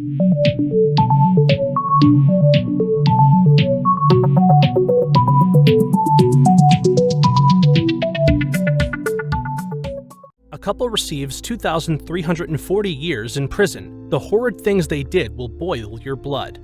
A couple receives 2,340 years in prison. The horrid things they did will boil your blood.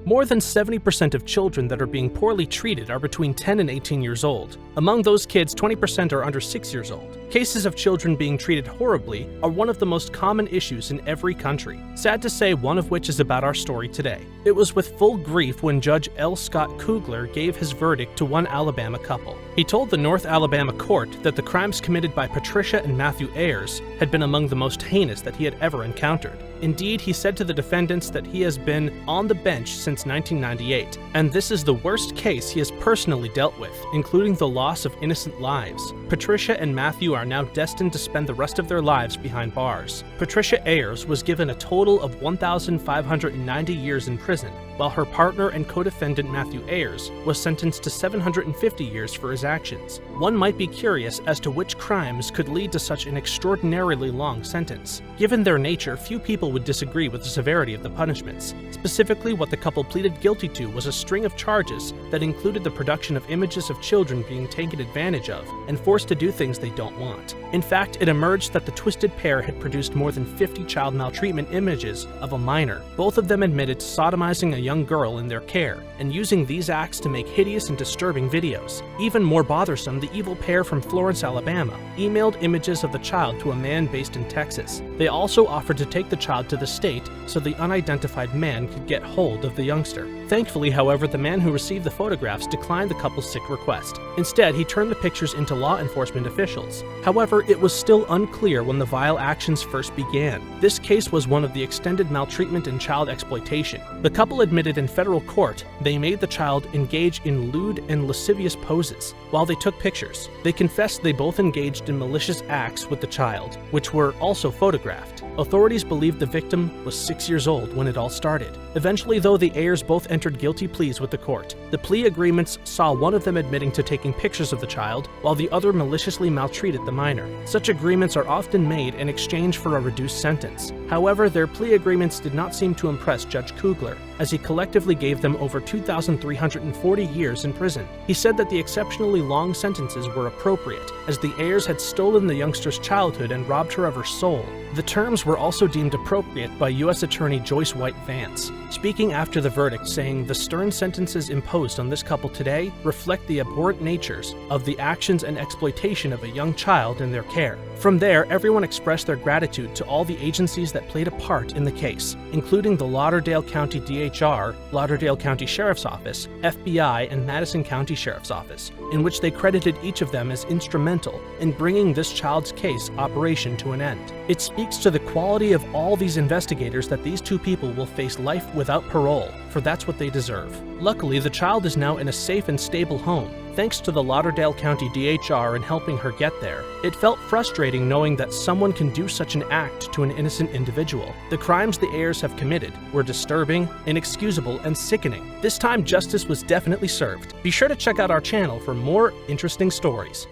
More than 70% of children that are being poorly treated are between 10 and 18 years old. Among those kids, 20% are under 6 years old. Cases of children being treated horribly are one of the most common issues in every country. Sad to say, one of which is about our story today. It was with full grief when Judge L. Scott Kugler gave his verdict to one Alabama couple. He told the North Alabama court that the crimes committed by Patricia and Matthew Ayers had been among the most heinous that he had ever encountered. Indeed, he said to the defendants that he has been on the bench since 1998, and this is the worst case he has personally dealt with, including the loss of innocent lives. Patricia and Matthew are now destined to spend the rest of their lives behind bars. Patricia Ayers was given a total of 1,590 years in prison, while her partner and co-defendant Matthew Ayers was sentenced to 750 years for his actions. One might be curious as to which crimes could lead to such an extraordinarily long sentence. Given their nature, few people would disagree with the severity of the punishments. Specifically, what the couple pleaded guilty to was a string of charges that included the production of images of children being taken advantage of and forced to do things they don't want. In fact, it emerged that the twisted pair had produced more than 50 child maltreatment images of a minor. Both of them admitted to sodomizing a young girl in their care and using these acts to make hideous and disturbing videos. Even more bothersome, the evil pair from Florence, Alabama, emailed images of the child to a man based in Texas. They also offered to take the child to the state so the unidentified man could get hold of the youngster. Thankfully, however, the man who received the photographs declined the couple's sick request. Instead, he turned the pictures into law enforcement officials. However, it was still unclear when the vile actions first began. This case was one of the extended maltreatment and child exploitation. The couple admitted in federal court they made the child engage in lewd and lascivious poses while they took pictures. They confessed they both engaged in malicious acts with the child, which were also photographed. Authorities believed the victim was 6 years old when it all started. Eventually, though, the Ayers both entered guilty pleas with the court. The plea agreements saw one of them admitting to taking pictures of the child, while the other maliciously maltreated the minor. Such agreements are often made in exchange for a reduced sentence. However, their plea agreements did not seem to impress Judge Kugler, as he collectively gave them over 2,340 years in prison. He said that the exceptionally long sentences were appropriate, as the Ayers had stolen the youngster's childhood and robbed her of her soul. The terms were also deemed appropriate by U.S. Attorney Joyce White Vance, speaking after the verdict, saying the stern sentences imposed on this couple today reflect the abhorrent natures of the actions and exploitation of a young child in their care. From there, everyone expressed their gratitude to all the agencies that played a part in the case, including the Lauderdale County DHR, Lauderdale County Sheriff's Office, FBI, and Madison County Sheriff's Office, in which they credited each of them as instrumental in bringing this child's case operation to an end. It speaks to the quality of all these investigators that these two people will face life without parole, for that's what they deserve. Luckily, the child is now in a safe and stable home, thanks to the Lauderdale County DHR in helping her get there. It felt frustrating knowing that someone can do such an act to an innocent individual. The crimes the Ayers have committed were disturbing, inexcusable, and sickening. This time, justice was definitely served. Be sure to check out our channel for more interesting stories.